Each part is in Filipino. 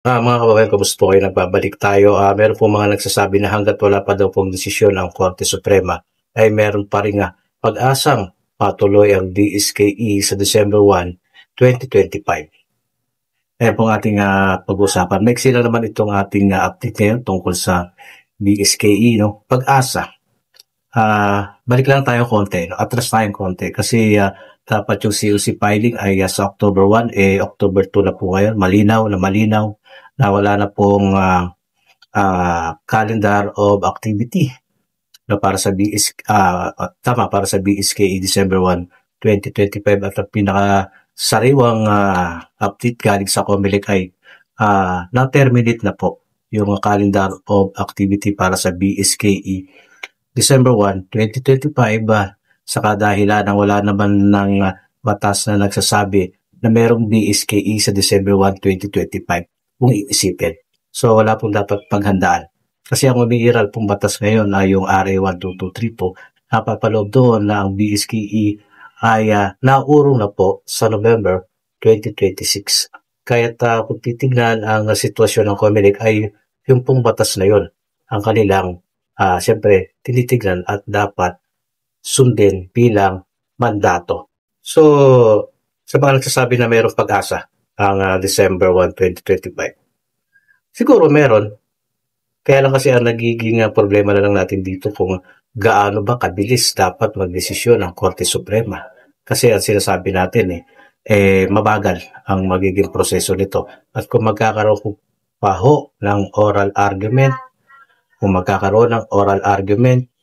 Mga kababayan, kumusta po kayo? Nagbabalik tayo. Meron po mga nagsasabi na hanggat wala pa daw pong desisyon ang Korte Suprema, ay meron pa rin pag-asang patuloy ang DSKE sa December 1, 2025. Ayan pong ating pag-usapan. Maiksi lang naman itong ating update ngayon tungkol sa DSKE. No? Pag-asa. Balik lang tayo konti. No? Atras tayong konti kasi dapat yung COC filing ay sa October 1, October 2 na po ngayon. Malinaw na wala na pong calendar of activity na para sa para sa BSKE December 1, 2025 at ang pinaka sariwang update galing sa COMELEC ay na-terminate na po yung calendar of activity para sa BSKE December 1, 2025 sa kadahilan ng wala naman ng batas na nagsasabi na merong BSKE sa December 1, 2025 kung iisipin. So wala pong dapat paghandaan. Kasi ang umiiral pong batas ngayon ay yung RA 1223 po, napapaloob doon na ang BSKE ay naurong na po sa November 2026. Kaya kung titignan ang sitwasyon ng COMELEC ay yung pong batas na yun ang kanilang siyempre tinitignan at dapat sundin bilang mandato. So, sa mga nagsasabi na mayroong pag-asa ang December 1, 2025, siguro meron. Kaya lang kasi ang nagiging problema na lang natin dito kung gaano ba kabilis dapat magdesisyon ang Korte Suprema. Kasi ang sinasabi natin mabagal ang magiging proseso nito. At kung magkakaroon pa ho ng oral argument,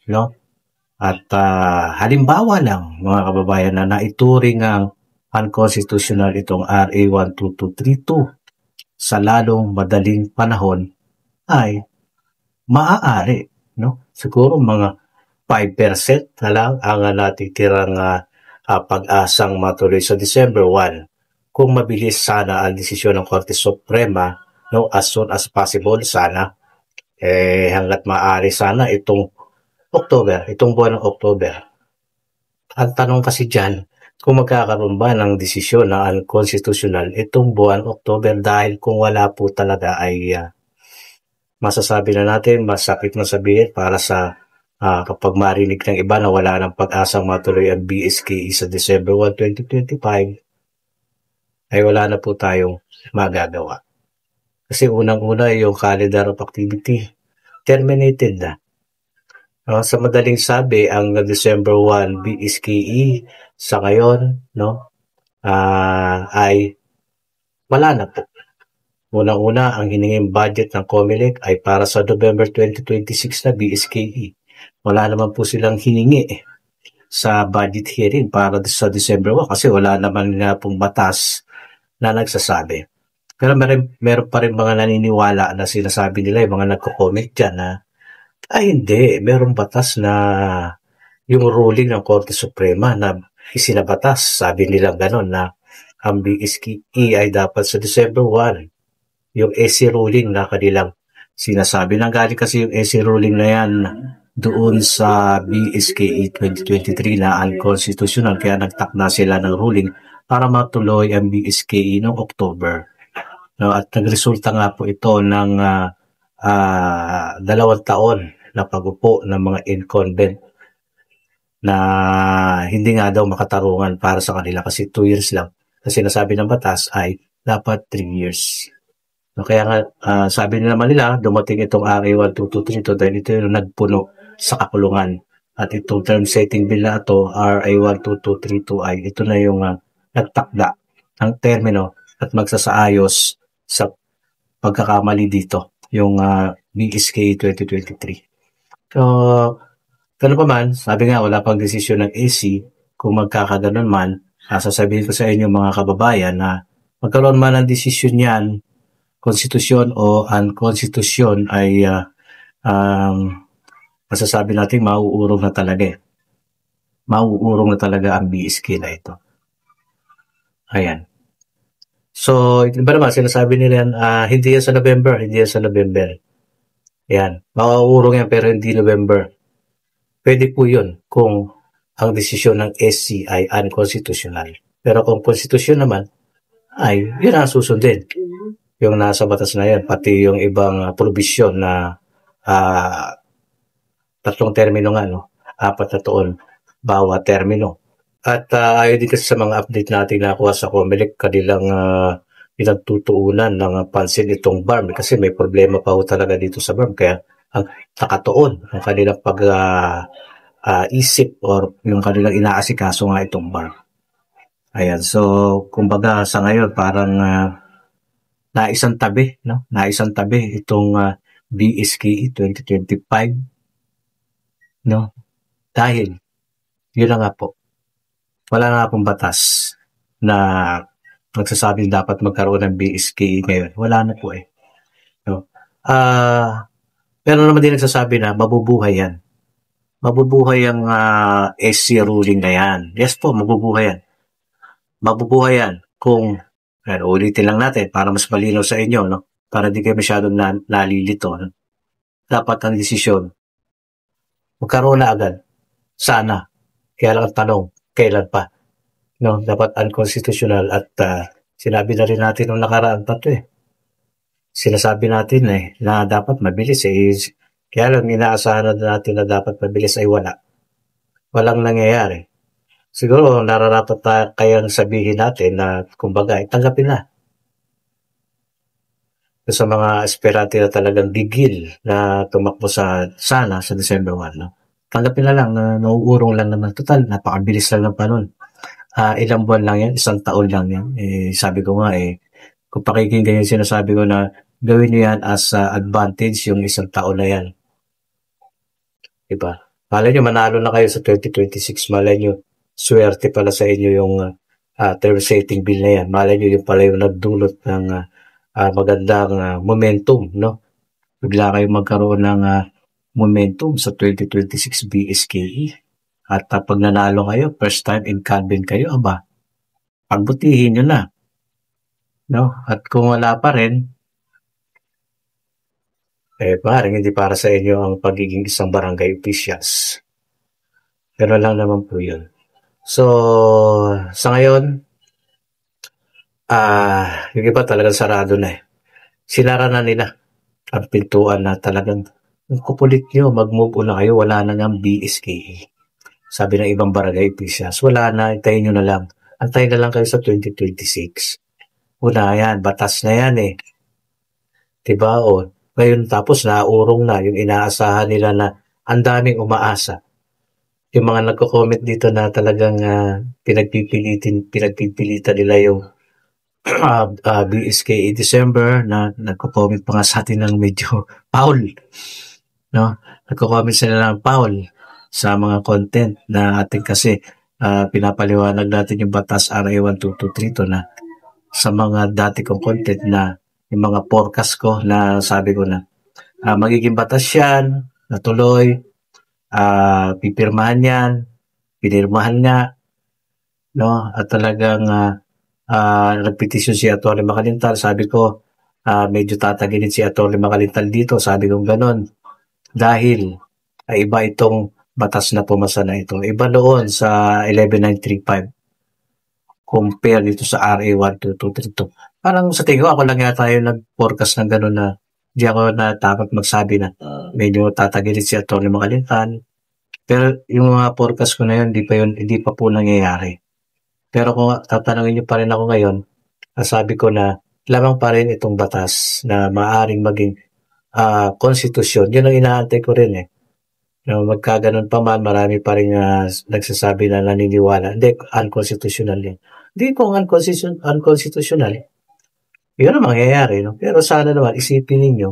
no? At halimbawa lang, mga kababayan, na naituring ang unconstitutional itong RA 12232 sa lalong madaling panahon ay maaari, no? Siguro mga 5% na lang ang natitirang pag-asang matuloy sa December 1 kung mabilis sana ang desisyon ng Korte Suprema, no, as soon as possible sana. Hanggat maaari sana itong buwan ng October. Ang tanong kasi dyan, kung magkakaroon ba ng desisyon na unconstitutional itong buwan October dahil kung wala po talaga ay masasabi na natin, masakit na sabihin para sa kapag marinig ng iba na wala ng pag-asang matuloy ang BSKE sa December 1, 2025, ay wala na po tayong magagawa. Kasi unang-una yung calendar of activity, terminated na. Sa madaling sabi, ang December 1 BSKE sa ngayon, no, ay wala na po. Unang-una, ang hiningin budget ng COMELEC ay para sa November 2026 na BSKE. Wala naman po silang hiningi sa budget hearing para sa December 1 kasi wala naman nga pong batas na nagsasabi. Pero meron pa rin mga naniniwala na sinasabi nila, yung mga nagko-comment dyan na hindi, merong batas na yung ruling ng Korte Suprema na isinabatas. Sabi nila gano'n na ang BSKE ay dapat sa December 1. Yung SC ruling na kanilang sinasabi. Nanggaling kasi yung SC ruling na yan doon sa BSKE 2023 na unconstitutional. Kaya nagtakda sila ng ruling para matuloy ang BSKE noong October. No, at nagresulta nga po ito ng 2 taon na pagupo ng mga incumbent na hindi nga daw makatarungan para sa kanila kasi 2 years lang. Kasi sinasabi ng batas ay dapat 3 years. So, kaya nga sabi naman nila, dumating itong RA 1223 dahil ito yung nagpuno sa kakulungan. At itong term setting bill na ito, RA 12232 ay ito na yung nagtakda ng termino at magsasaayos sa pagkakamali dito, yung BSKE 2023. So, gano'n pa man, sabi nga wala pang desisyon ng AC, kung magkakaganon man, sasabihin ko sa inyo mga kababayan na magkaroon man ng desisyon yan, konstitusyon o unconstitution ay masasabi natin mauurong na talaga Mauurong na talaga ang BSK na ito. Ayan. So, iba naman, sinasabi nila yan, hindi yan sa November. Yan. Mauurong yan pero hindi November. Pwede po yun kung ang desisyon ng SC ay unconstitutional. Pero kung constitution naman, ay yun ang susundin. yung nasa batas na yan, pati yung ibang probisyon na ah, 3 termino nga, no? 4 na taon bawat termino. At ayon din kasi sa mga update natin nakuha sa COMELEC, kanilang pinagtutuunan ng pansin itong BARM kasi may problema pa ho talaga dito sa BARM. Kaya ang nakatuon ang kanilang isip or yung kanilang inaasikaso nga itong BARM. Ayan, so kumbaga sa ngayon parang naisang tabi, no? Naisang tabi itong BSKE 2025, no? Dahil yun na nga po, wala na pong batas na nagsasabing dapat magkaroon ng BSKE ngayon. Wala na po eh. No? Pero naman din nagsasabi na mabubuhay yan. Mabubuhay ang SC ruling na yan. Yes po, mabubuhay yan. Mabubuhay yan kung, ulitin lang natin para mas malinaw sa inyo, no? Para di kayo masyadong nalilito. No? Dapat ang desisyon, magkaroon na agad. Sana. Kaya lang ang tanong, kailan pa? No, dapat unconstitutional at sinabi na rin natin nung nakaraan pa to eh. Sinasabi natin eh na dapat mabilis eh. Kaya lang inaasahan na natin na dapat mabilis ay wala. Walang nangyayari. Siguro nararapat kayang sabihin natin na kumbaga tanggapin na. Sa mga aspirante na talagang gigil na tumakbo sana sa December 1. No? Tanggapin na lang na nauurong lang naman. Total, napakabilis lang ng panon. Ilang buwan lang yan, 1 taon lang yan. Sabi ko nga kung pakikinggan yung sinasabi ko na gawin nyo yan as advantage yung 1 taon na yan. Diba? Malay nyo, manalo na kayo sa 2026. Malay nyo, swerte pala sa inyo yung term setting bill na yan. Malay nyo yung pala yung nagdulot ng magandang momentum, no? Bigla kayo magkaroon ng momentum sa 2026 BSKE. At pag nanalo kayo, first time incumbent kayo, pagbutihin nyo na. No? At kung wala pa rin, parang hindi para sa inyo ang pagiging isang barangay officials. Pero lang naman po yun. So, sa ngayon, yung iba talagang sarado na eh. Sinara na nila ang pintuan na talagang kupulit nyo, mag-move on na kayo, wala na ng BSKE. Sabi ng ibang barangay officials, wala na, antayin nyo na lang. Antayin na lang kayo sa 2026. Una yan, batas na yan eh. Diba? O, ngayon tapos naurong na yung inaasahan nila na ang daming umaasa. Yung mga nagko-comment dito na talagang pinagpipilitan nila yung BSKE December na nagko-comment pa nga sa atin ng medyo foul. No? Nagko-comment sila ng foul sa mga content na ating kasi pinapaliwanag natin yung batas RA 12232 na sa mga dati kong content na yung mga forecast ko na sabi ko na magiging batas yan, natuloy, pipirmahan yan, pinirmahan nga, no? At talagang nagpetisyon si Atty. Makalintal, sabi ko medyo tatagilid si Atty. Makalintal dito, sabi ko gano'n, dahil iba itong batas na pumasa na ito. Iba noon sa 11935 compare dito sa RA 12232. Parang sa tingin ko, ako lang yata yung nag-forecast ng gano'n na di ako natakot magsabi na medyo tatagilid si Atty. Makalintal. Pero yung mga forecast ko na yun, hindi pa po nangyayari. Pero kung tatanungin niyo pa rin ako ngayon, sabi ko na lamang pa rin itong batas na maaaring maging konstitusyon. Yun ang inaantay ko rin eh. No, magkaganon pa man, marami pa rin nagsasabi na naniniwala. Hindi, unconstitutional yan. Hindi kung unconstitutional. Yun ang mangyayari. No? Pero sana naman, isipin ninyo,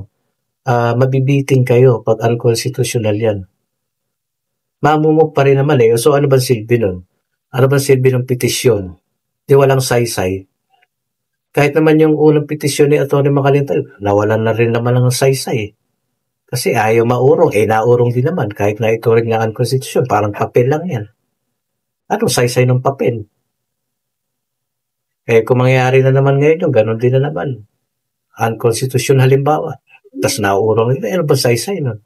mabibiting kayo pag unconstitutional yan. Mamumok pa rin naman eh. So ano ba silbi nun? Ano ba silbi ng petisyon? Di walang saysay. Kahit naman yung unang petisyon ni Atty. Makalintal, nawalan na rin naman ng saysay. Kasi ayaw maurong. Naurong din naman. Kahit na ito rin nga ang konstitusyon, parang papel lang yan. Anong saysay ng papel? Kung mangyayari na naman ngayon yung ganun din na naman. Unconstitutional halimbawa. Tapos naurong. Ano ba saysay nun?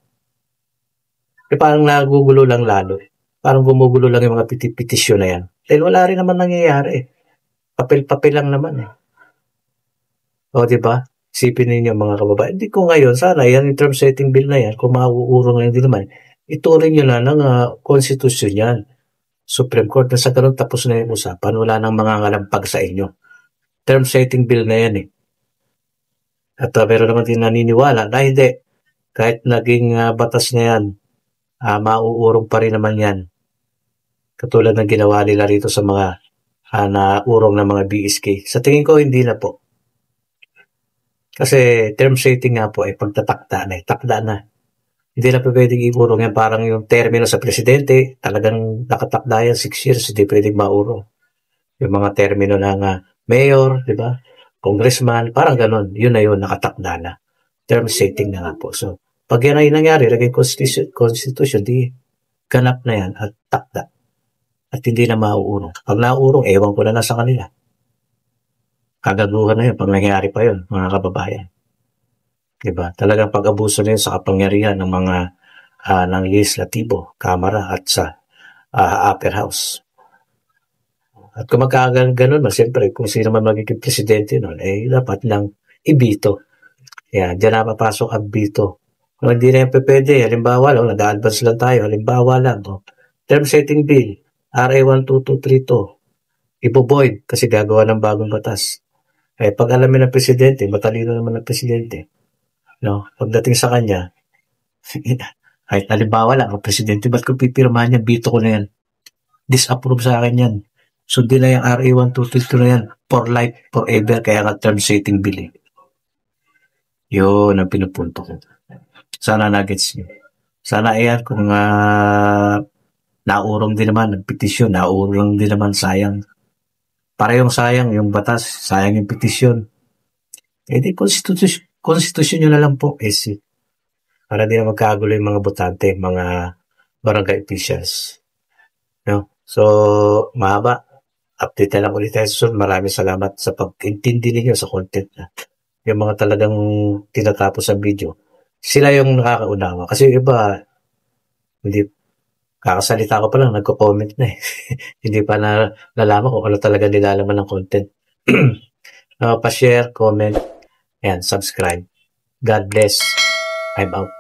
Parang nagugulo lang lalo. Parang gumugulo lang yung mga petisyon na yan. Dahil wala rin naman nangyayari. Papel-papel lang naman. O, diba? Isipin ninyo mga kababayan, hindi ko ngayon, sana yan, yung term setting bill na yan, kung mauurong ngayon din naman, ituring nyo na ng konstitusyon yan. Supreme Court na sa ganun tapos na yung usapan, wala nang mangangalampag sa inyo. Term setting bill na yan eh. At meron naman din naniniwala na hindi, kahit naging batas na yan, mauurong pa rin naman yan. Katulad ng ginawa nila rito sa mga naurong ng mga BSK. Sa tingin ko, hindi na po. Kasi term setting nga po ay pagtatakda na, takda na. Hindi na pa pwedeng iurong yan. Parang yung termino sa presidente, talagang nakatakda yan 6 years, hindi pwedeng maurong. Yung mga termino ng mayor, di ba? Congressman, parang ganun. Yun na yun, nakatakda na. Term setting na nga po. So, pag yan ay nangyari, lagay constitution, di ganap na yan at takda. At hindi na mauurong. Pag nauurong, ewan ko na nasa kanila. Kagaguhan na yun pag nangyari pa yun, mga kababayan. Diba? Talagang pag-abuso na yun sa kapangyarihan ng mga ng legislatibo, kamara at sa upper house. At kung magkaganon, siyempre, kung sino man magiging presidente nun, dapat lang ibito. Yan, dyan na papasok ang bito. Kung hindi na yung pwede, halimbawa lang, nag-advance lang tayo, halimbawa lang, term setting bill, RA 12232, ibo-void kasi gagawa ng bagong batas. Pag alamin ng presidente, matalino naman ng presidente. No? Pagdating sa kanya, kahit halimbawa lang, ang presidente, ba't ko pipirmahan yan? Bito ko na yan. Disapprove sa akin yan. Sundin na yung RA 122 na yan. For life, forever, kaya nga term setting bill eh. Yun ang pinupunto ko. Sana nagets nyo. Sana ayan, kung naurong din naman, nagpetisyon, naurong din naman, sayang. Parehong sayang yung batas, sayang yung petisyon. Di konstitusyon nyo na lang po, para di na magkagulo yung mga botante, mga barangay officials. No? So, mahaba. Update na lang ulit tayo soon. Maraming salamat sa pag-intindi ninyo sa content na. Yung mga talagang tinatapos sa video, sila yung nakakaunawa. Kasi yung iba, hindi, kakasalita ko pa lang, nagko-comment na eh. Hindi pa nalaman kung ano talaga nilalaman ng content. Pa-share, comment, and subscribe. God bless. I'm out.